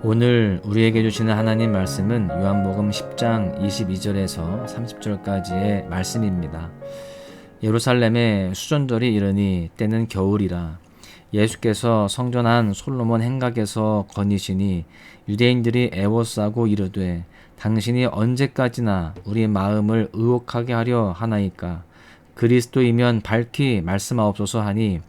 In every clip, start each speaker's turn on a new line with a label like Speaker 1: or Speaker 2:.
Speaker 1: 오늘 우리에게 주시는 하나님 말씀은 요한복음 10장 22절에서 30절까지의 말씀입니다. 예루살렘에 수전절이 이르니 때는 겨울이라. 예수께서 성전 안 솔로몬 행각에서 거니시니 유대인들이 애워싸고 이르되 당신이 언제까지나 우리 마음을 의혹하게 하려 하나이까. 그리스도이면 밝히 말씀하옵소서 하니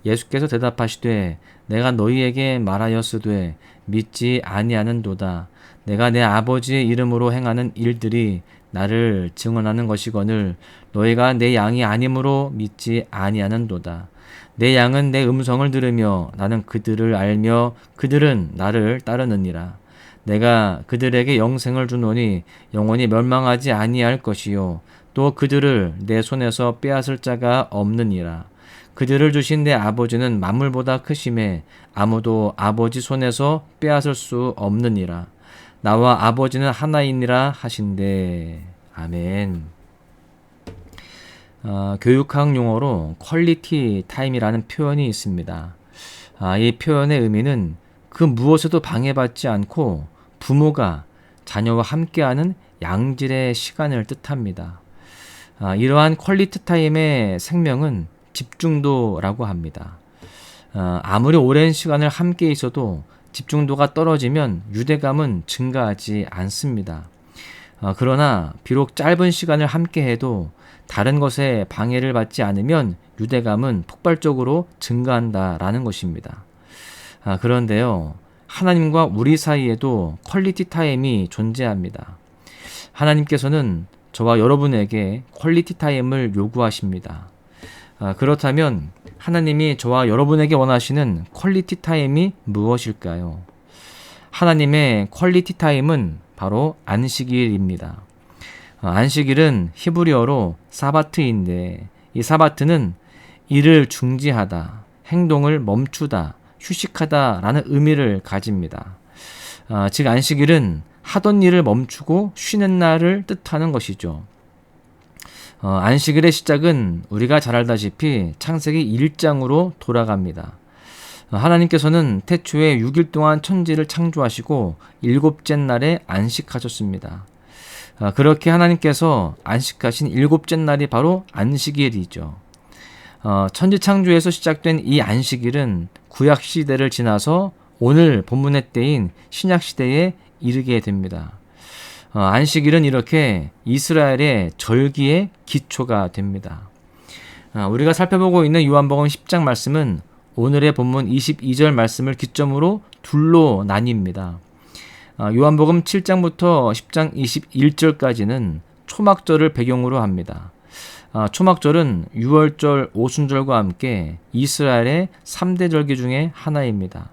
Speaker 1: 예수께서 대답하시되 내가 너희에게 말하였으되 믿지 아니하는도다. 내가 내 아버지의 이름으로 행하는 일들이 나를 증언하는 것이거늘 너희가 내 양이 아니므로 믿지 아니하는도다. 내 양은 내 음성을 들으며 나는 그들을 알며 그들은 나를 따르느니라. 내가 그들에게 영생을 주노니 영원히 멸망하지 아니할 것이요 또 그들을 내 손에서 빼앗을 자가 없느니라. 그들을 주신 내 아버지는 만물보다 크심에 아무도 아버지 손에서 빼앗을 수 없느니라. 나와 아버지는 하나이니라 하신대. 아멘. 교육학 용어로 퀄리티 타임이라는 표현이 있습니다. 이 표현의 의미는 그 무엇에도 방해받지 않고 부모가 자녀와 함께하는 양질의 시간을 뜻합니다. 이러한 퀄리티 타임의 생명은 집중도라고 합니다. 아무리 오랜 시간을 함께 있어도 집중도가 떨어지면 유대감은 증가하지 않습니다. 그러나 비록 짧은 시간을 함께 해도 다른 것에 방해를 받지 않으면 유대감은 폭발적으로 증가한다라는 것입니다. 그런데요, 하나님과 우리 사이에도 퀄리티 타임이 존재합니다. 하나님께서는 저와 여러분에게 퀄리티 타임을 요구하십니다. 그렇다면 하나님이 저와 여러분에게 원하시는 퀄리티 타임이 무엇일까요? 하나님의 퀄리티 타임은 바로 안식일입니다. 안식일은 히브리어로 사바트인데 이 사바트는 일을 중지하다, 행동을 멈추다, 휴식하다라는 의미를 가집니다. 즉 안식일은 하던 일을 멈추고 쉬는 날을 뜻하는 것이죠. 안식일의 시작은 우리가 잘 알다시피 창세기 1장으로 돌아갑니다. 하나님께서는 태초에 6일 동안 천지를 창조하시고 일곱째 날에 안식하셨습니다. 그렇게 하나님께서 안식하신 일곱째 날이 바로 안식일이죠. 천지 창조에서 시작된 이 안식일은 구약 시대를 지나서 오늘 본문의 때인 신약 시대에 이르게 됩니다. 안식일은 이렇게 이스라엘의 절기의 기초가 됩니다. 우리가 살펴보고 있는 요한복음 10장 말씀은 오늘의 본문 22절 말씀을 기점으로 둘로 나뉩니다. 요한복음 7장부터 10장 21절까지는 초막절을 배경으로 합니다. 초막절은 유월절, 오순절과 함께 이스라엘의 3대 절기 중에 하나입니다.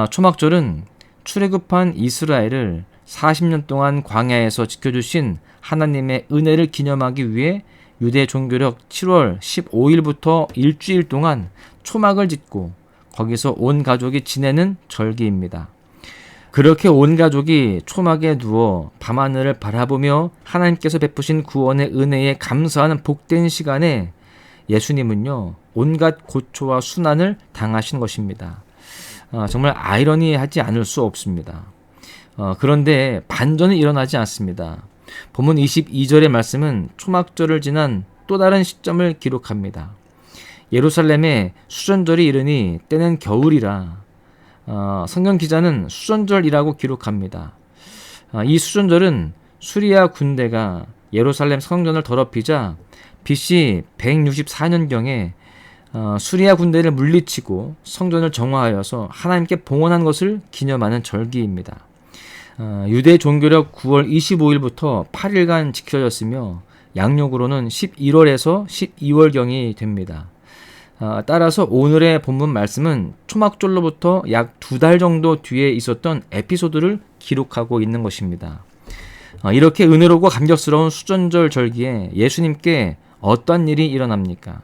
Speaker 1: 초막절은 출애굽한 이스라엘을 40년 동안 광야에서 지켜주신 하나님의 은혜를 기념하기 위해 유대 종교력 7월 15일부터 일주일 동안 초막을 짓고 거기서 온 가족이 지내는 절기입니다. 그렇게 온 가족이 초막에 누워 밤하늘을 바라보며 하나님께서 베푸신 구원의 은혜에 감사하는 복된 시간에 예수님은요, 온갖 고초와 순환을 당하신 것입니다. 정말 아이러니하지 않을 수 없습니다. 그런데 반전은 일어나지 않습니다. 본문 22절의 말씀은 초막절을 지난 또 다른 시점을 기록합니다. 예루살렘에 수전절이 이르니 때는 겨울이라. 성경 기자는 수전절이라고 기록합니다. 이 수전절은 수리아 군대가 예루살렘 성전을 더럽히자 BC 164년경에 수리아 군대를 물리치고 성전을 정화하여서 하나님께 봉헌한 것을 기념하는 절기입니다. 유대 종교력 9월 25일부터 8일간 지켜졌으며 양력으로는 11월에서 12월경이 됩니다. 따라서 오늘의 본문 말씀은 초막절로부터 약 2달 정도 뒤에 있었던 에피소드를 기록하고 있는 것입니다. 이렇게 은혜롭고 감격스러운 수전절 절기에 예수님께 어떤 일이 일어납니까?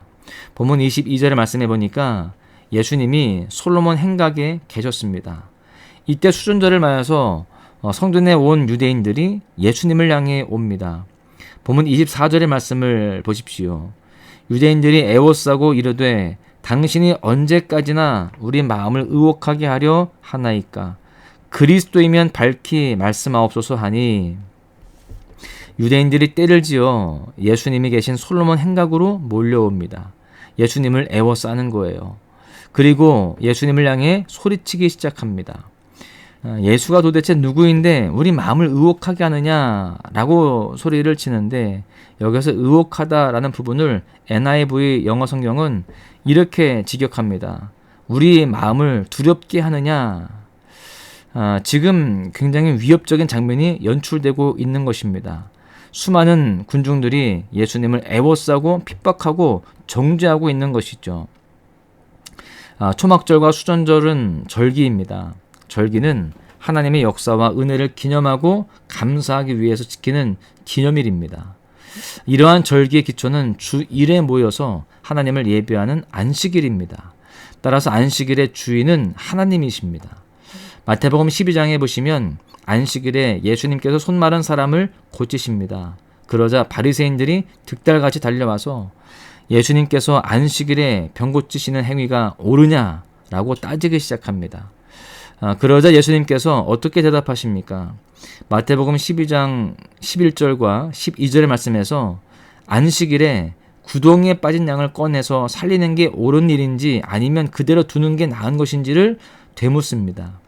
Speaker 1: 본문 22절의 말씀해 보니까 예수님이 솔로몬 행각에 계셨습니다. 이때 수전절을 맞아서 성전에 온 유대인들이 예수님을 향해 옵니다. 본문 24절의 말씀을 보십시오. 유대인들이 애워싸고 이르되 당신이 언제까지나 우리 마음을 의혹하게 하려 하나이까. 그리스도이면 밝히 말씀하옵소서 하니 유대인들이 때를 지어 예수님이 계신 솔로몬 행각으로 몰려옵니다. 예수님을 애워싸는 거예요. 그리고 예수님을 향해 소리치기 시작합니다. 예수가 도대체 누구인데 우리 마음을 의혹하게 하느냐라고 소리를 치는데, 여기서 의혹하다라는 부분을 NIV 영어 성경은 이렇게 직역합니다. 우리 마음을 두렵게 하느냐. 지금 굉장히 위협적인 장면이 연출되고 있는 것입니다. 수많은 군중들이 예수님을 애워싸고 핍박하고 정죄하고 있는 것이죠. 초막절과 수전절은 절기입니다. 절기는 하나님의 역사와 은혜를 기념하고 감사하기 위해서 지키는 기념일입니다. 이러한 절기의 기초는 주 1에 모여서 하나님을 예배하는 안식일입니다. 따라서 안식일의 주인은 하나님이십니다. 마태복음 12장에 보시면 안식일에 예수님께서 손 마른 사람을 고치십니다. 그러자 바리새인들이 득달같이 달려와서 예수님께서 안식일에 병 고치시는 행위가 옳으냐라고 따지기 시작합니다. 그러자 예수님께서 어떻게 대답하십니까? 마태복음 12장 11절과 12절의 말씀에서 안식일에 구덩이에 빠진 양을 꺼내서 살리는 게 옳은 일인지 아니면 그대로 두는 게 나은 것인지를 되묻습니다.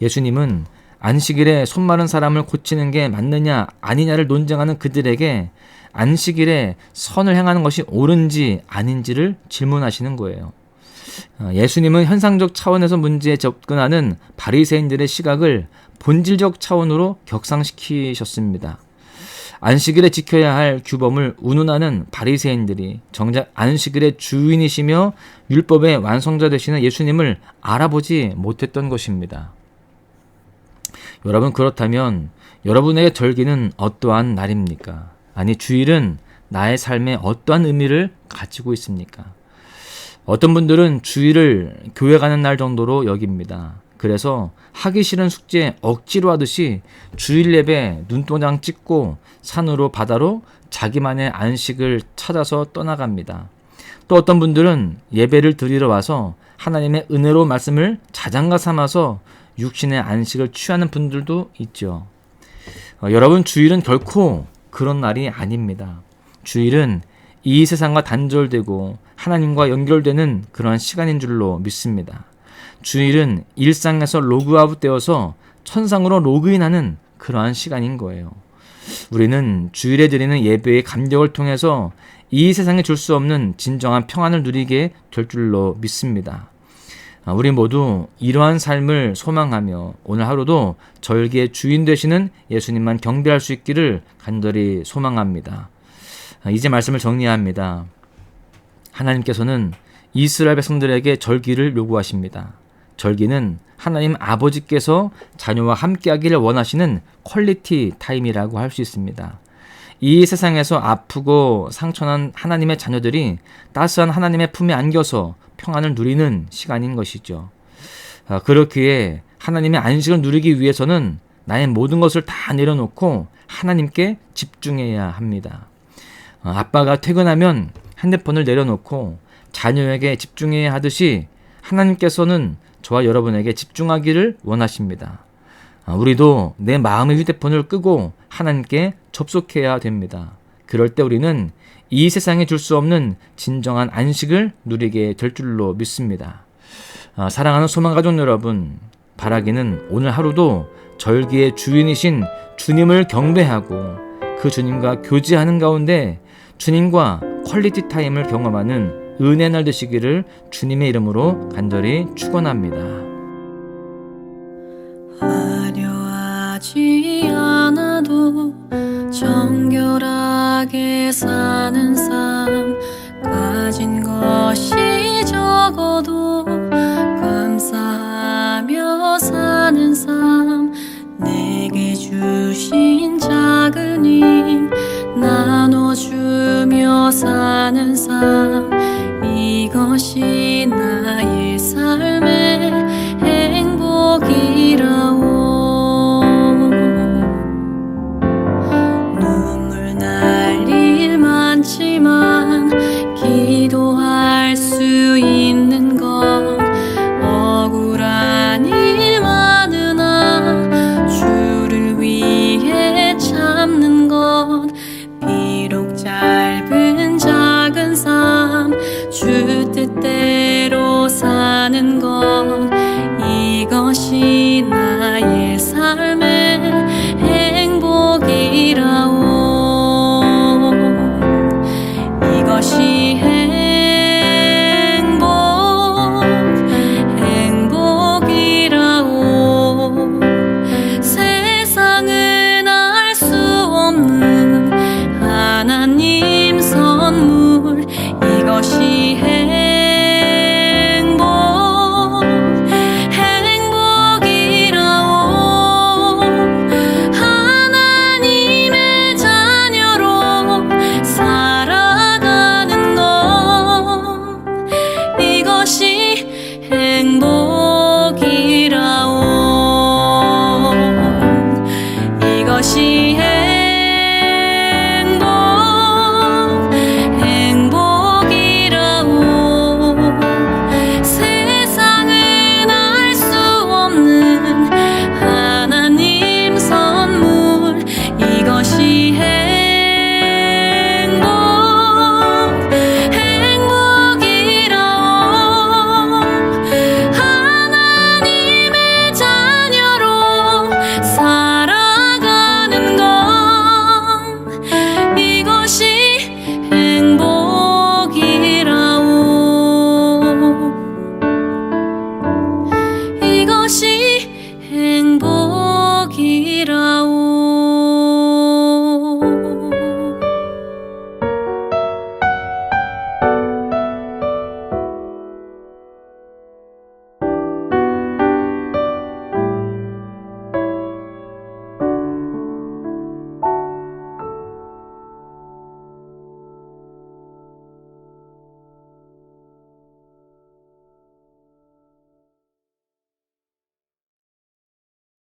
Speaker 1: 예수님은 안식일에 손 마른 사람을 고치는 게 맞느냐 아니냐를 논쟁하는 그들에게 안식일에 선을 행하는 것이 옳은지 아닌지를 질문하시는 거예요. 예수님은 현상적 차원에서 문제에 접근하는 바리새인들의 시각을 본질적 차원으로 격상시키셨습니다. 안식일에 지켜야 할 규범을 운운하는 바리새인들이 정작 안식일의 주인이시며 율법의 완성자 되시는 예수님을 알아보지 못했던 것입니다. 여러분, 그렇다면 여러분에게 절기는 어떠한 날입니까? 아니, 주일은 나의 삶에 어떠한 의미를 가지고 있습니까? 어떤 분들은 주일을 교회 가는 날 정도로 여깁니다. 그래서 하기 싫은 숙제 억지로 하듯이 주일 예배 눈도장 찍고 산으로 바다로 자기만의 안식을 찾아서 떠나갑니다. 또 어떤 분들은 예배를 드리러 와서 하나님의 은혜로운 말씀을 자장가 삼아서 육신의 안식을 취하는 분들도 있죠. 여러분, 주일은 결코 그런 날이 아닙니다. 주일은 이 세상과 단절되고 하나님과 연결되는 그러한 시간인 줄로 믿습니다. 주일은 일상에서 로그아웃 되어서 천상으로 로그인하는 그러한 시간인 거예요. 우리는 주일에 드리는 예배의 감격을 통해서 이 세상에 줄 수 없는 진정한 평안을 누리게 될 줄로 믿습니다. 우리 모두 이러한 삶을 소망하며 오늘 하루도 절기의 주인 되시는 예수님만 경배할 수 있기를 간절히 소망합니다. 이제 말씀을 정리합니다. 하나님께서는 이스라엘 백성들에게 절기를 요구하십니다. 절기는 하나님 아버지께서 자녀와 함께하기를 원하시는 퀄리티 타임이라고 할 수 있습니다. 이 세상에서 아프고 상처난 하나님의 자녀들이 따스한 하나님의 품에 안겨서 평안을 누리는 시간인 것이죠. 그렇기에 하나님의 안식을 누리기 위해서는 나의 모든 것을 다 내려놓고 하나님께 집중해야 합니다. 아빠가 퇴근하면 핸드폰을 내려놓고 자녀에게 집중해야 하듯이 하나님께서는 저와 여러분에게 집중하기를 원하십니다. 우리도 내 마음의 휴대폰을 끄고 하나님께 접속해야 됩니다. 그럴 때 우리는 이 세상에 줄 수 없는 진정한 안식을 누리게 될 줄로 믿습니다. 사랑하는 소망가족 여러분, 바라기는 오늘 하루도 절기의 주인이신 주님을 경배하고 그 주님과 교제하는 가운데 주님과 퀄리티 타임을 경험하는 은혜의 날 되시기를 주님의 이름으로 간절히 축원합니다.
Speaker 2: 화려하지 않아도 정결하게 사는 삶, 가진 것이 적어도 감사하며 사는 삶, 내게 주신 작은 힘 나눠주며 사는 삶, 이것이 나의 삶의 행복이라오. 눈물 날 일 많지만 기도할 수 있는 건 억울한 일 많은 것이